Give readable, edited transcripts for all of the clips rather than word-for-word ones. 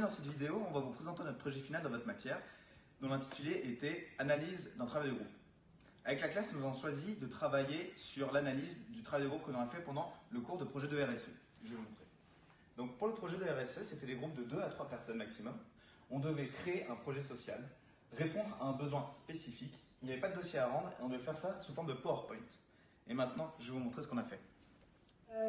dans cette vidéo, on va vous présenter notre projet final dans votre matière, dont l'intitulé était « Analyse d'un travail de groupe ». Avec la classe, nous avons choisi de travailler sur l'analyse du travail de groupe qu'on a fait pendant le cours de projet de RSE. Je vais vous montrer. Donc pour le projet de RSE, c'était des groupes de 2 à 3 personnes maximum. On devait créer un projet social, répondre à un besoin spécifique. Il n'y avait pas de dossier à rendre et on devait faire ça sous forme de PowerPoint. Et maintenant, je vais vous montrer ce qu'on a fait.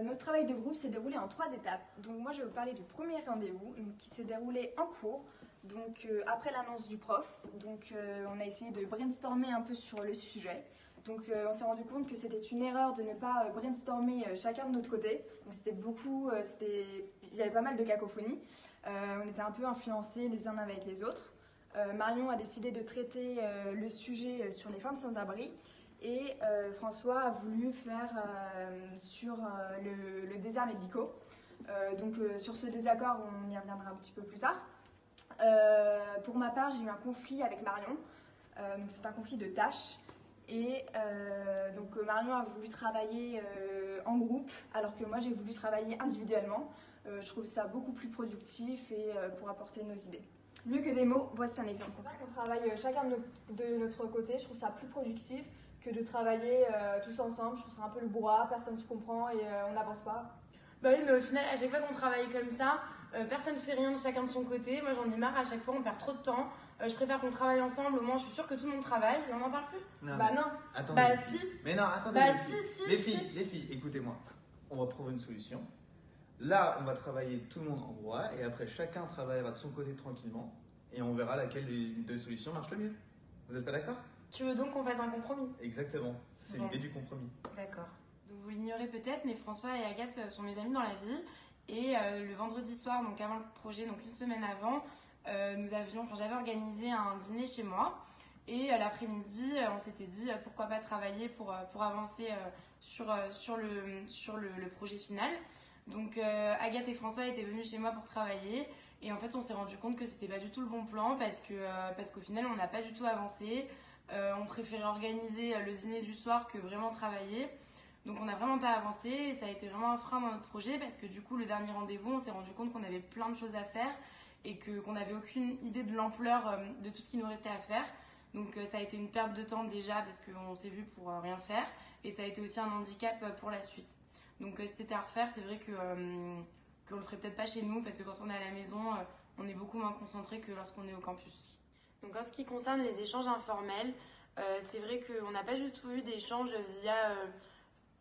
Notre travail de groupe s'est déroulé en 3 étapes. Donc moi je vais vous parler du premier rendez-vous qui s'est déroulé en cours, donc après l'annonce du prof. Donc on a essayé de brainstormer un peu sur le sujet. Donc on s'est rendu compte que c'était une erreur de ne pas brainstormer chacun de notre côté. Donc il y avait pas mal de cacophonie. On était un peu influencés les uns avec les autres. Marion a décidé de traiter le sujet sur les femmes sans abri. Et François a voulu faire sur le désert médicaux. Sur ce désaccord, on y reviendra un petit peu plus tard. Pour ma part, j'ai eu un conflit avec Marion. C'est un conflit de tâches. Et Marion a voulu travailler en groupe, alors que moi j'ai voulu travailler individuellement. Je trouve ça beaucoup plus productif et pour apporter nos idées. Mieux que des mots, voici un exemple. On travaille chacun de notre côté, je trouve ça plus productif que de travailler tous ensemble. Je trouve ça un peu le brouhaha, personne ne se comprend et on n'avance pas. Bah oui, mais au final, à chaque fois qu'on travaille comme ça, personne ne fait rien de chacun de son côté. Moi, j'en ai marre, à chaque fois, on perd trop de temps. Je préfère qu'on travaille ensemble, au moins, je suis sûre que tout le monde travaille et on n'en parle plus. Non, bah mais... non. Attendez, bah si. Mais non, attendez. Bah les filles, écoutez-moi. On va trouver une solution. Là, on va travailler tout le monde en brouhaha et après, chacun travaillera de son côté tranquillement et on verra laquelle des deux solutions marche le mieux. Vous n'êtes pas d'accord ? Tu veux donc qu'on fasse un compromis ? Exactement, c'est l'idée du compromis. D'accord. Donc vous l'ignorez peut-être, mais François et Agathe sont mes amis dans la vie. Et le vendredi soir, donc avant le projet, donc une semaine avant, j'avais organisé un dîner chez moi. Et l'après-midi, on s'était dit pourquoi pas travailler pour avancer sur le projet final. Donc Agathe et François étaient venus chez moi pour travailler. Et en fait, on s'est rendu compte que c'était pas du tout le bon plan parce qu'au final, on n'a pas du tout avancé. On préférait organiser le dîner du soir que vraiment travailler. Donc on n'a vraiment pas avancé et ça a été vraiment un frein dans notre projet parce que du coup le dernier rendez-vous on s'est rendu compte qu'on avait plein de choses à faire et qu'on n'avait aucune idée de l'ampleur de tout ce qui nous restait à faire. Donc ça a été une perte de temps déjà parce qu'on s'est vu pour rien faire et ça a été aussi un handicap pour la suite. Donc si c'était à refaire, c'est vrai qu'on le ferait peut-être pas chez nous parce que quand on est à la maison on est beaucoup moins concentré que lorsqu'on est au campus. Donc en ce qui concerne les échanges informels, c'est vrai qu'on n'a pas du tout eu d'échanges via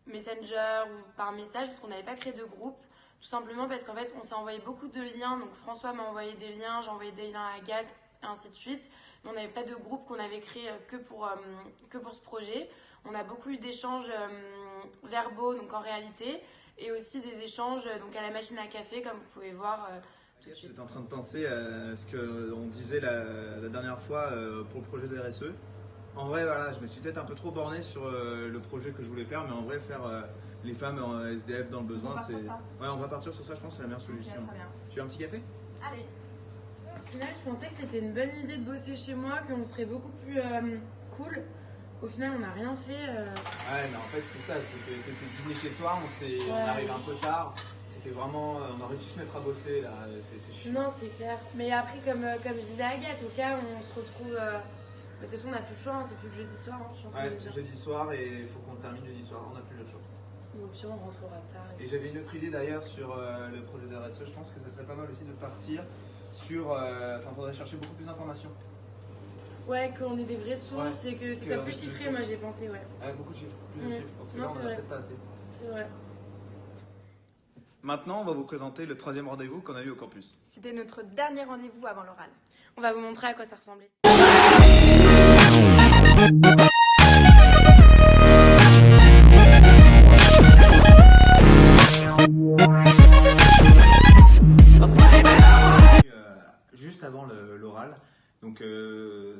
Messenger ou par message parce qu'on n'avait pas créé de groupe, tout simplement parce qu'en fait on s'est envoyé beaucoup de liens. Donc François m'a envoyé des liens, j'ai envoyé des liens à Agathe et ainsi de suite. Mais on n'avait pas de groupe qu'on avait créé que pour ce projet. On a beaucoup eu d'échanges verbaux donc en réalité et aussi des échanges donc à la machine à café comme vous pouvez voir tout de suite. J'étais en train de penser à ce qu'on disait la dernière fois pour le projet de RSE. En vrai, voilà, je me suis peut-être un peu trop borné sur le projet que je voulais faire, mais en vrai, faire les femmes en SDF dans le besoin, c'est... Ouais, on va partir sur ça, je pense que c'est la meilleure solution. Okay, très bien. Tu veux un petit café ? Allez. Au final, je pensais que c'était une bonne idée de bosser chez moi, qu'on serait beaucoup plus cool. Au final, on n'a rien fait. Ouais, mais en fait, c'est ça, c'était dîner chez toi, on arrive un peu tard. C'était vraiment, on aurait dû se mettre à bosser là, c'est chiant. Non, c'est clair. Mais après, comme je disais à Agathe, au cas où on se retrouve... De toute façon, on n'a plus le choix, hein, c'est plus le jeudi soir. Ouais, jeudi soir et il faut qu'on termine jeudi soir, on n'a plus le choix. Ou au pire, on rentrera tard. Et j'avais une autre idée d'ailleurs sur le projet de RSE, je pense que ça serait pas mal aussi de partir sur... Enfin, il faudrait chercher beaucoup plus d'informations. Ouais, qu'on ait des vraies sources et que ce soit plus chiffré, moi j'ai pensé, ouais. Ouais, beaucoup de chiffres, plus de chiffres, parce que là, on en a peut-être pas assez. C'est vrai. Maintenant, on va vous présenter le 3e rendez-vous qu'on a eu au campus. C'était notre dernier rendez-vous avant l'oral. On va vous montrer à quoi ça ressemblait. Juste avant l'oral, donc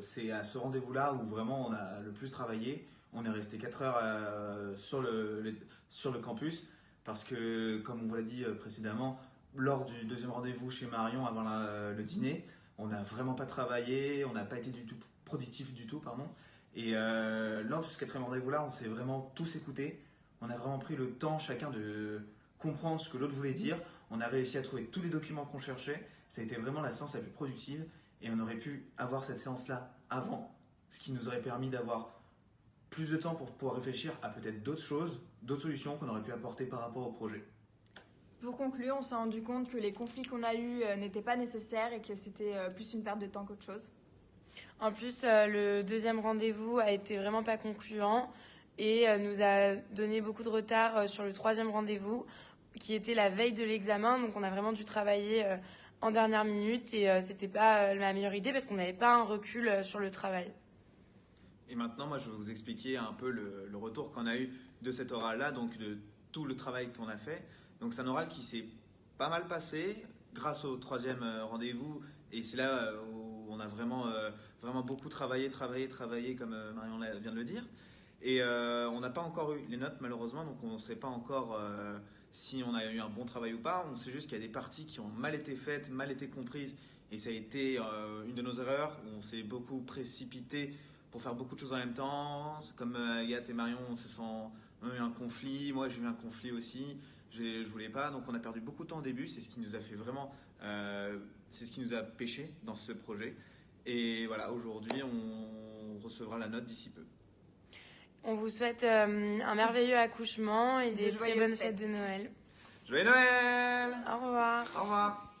c'est à ce rendez-vous-là où vraiment on a le plus travaillé. On est resté 4 heures sur le campus parce que, comme on vous l'a dit précédemment, lors du 2e rendez-vous chez Marion avant le dîner, on n'a vraiment pas travaillé, on n'a pas été du tout productif du tout, pardon. Et lors de ce 4e rendez-vous-là, on s'est vraiment tous écoutés. On a vraiment pris le temps chacun de comprendre ce que l'autre voulait dire. On a réussi à trouver tous les documents qu'on cherchait. Ça a été vraiment la séance la plus productive et on aurait pu avoir cette séance-là avant, ce qui nous aurait permis d'avoir plus de temps pour pouvoir réfléchir à peut-être d'autres choses, d'autres solutions qu'on aurait pu apporter par rapport au projet. Pour conclure, on s'est rendu compte que les conflits qu'on a eus n'étaient pas nécessaires et que c'était plus une perte de temps qu'autre chose. En plus, le deuxième rendez-vous a été vraiment pas concluant et nous a donné beaucoup de retard sur le troisième rendez-vous qui était la veille de l'examen. Donc on a vraiment dû travailler en dernière minute et c'était pas la meilleure idée parce qu'on n'avait pas un recul sur le travail. Et maintenant, moi, je vais vous expliquer un peu le retour qu'on a eu de cet oral-là, donc de tout le travail qu'on a fait. Donc c'est un oral qui s'est pas mal passé grâce au troisième rendez-vous et c'est là où on a vraiment beaucoup travaillé comme Marion vient de le dire. Et on n'a pas encore eu les notes malheureusement, donc on ne sait pas encore si on a eu un bon travail ou pas. On sait juste qu'il y a des parties qui ont mal été faites, mal été comprises et ça a été une de nos erreurs où on s'est beaucoup précipité pour faire beaucoup de choses en même temps. Comme Agathe et Marion ont eu un conflit, moi j'ai eu un conflit aussi. Je voulais pas, donc on a perdu beaucoup de temps au début. C'est ce qui nous a fait vraiment, c'est ce qui nous a pêché dans ce projet. Et voilà, aujourd'hui, on recevra la note d'ici peu. On vous souhaite un merveilleux accouchement et des très bonnes fêtes de Noël. Joyeux Noël! Au revoir. Au revoir.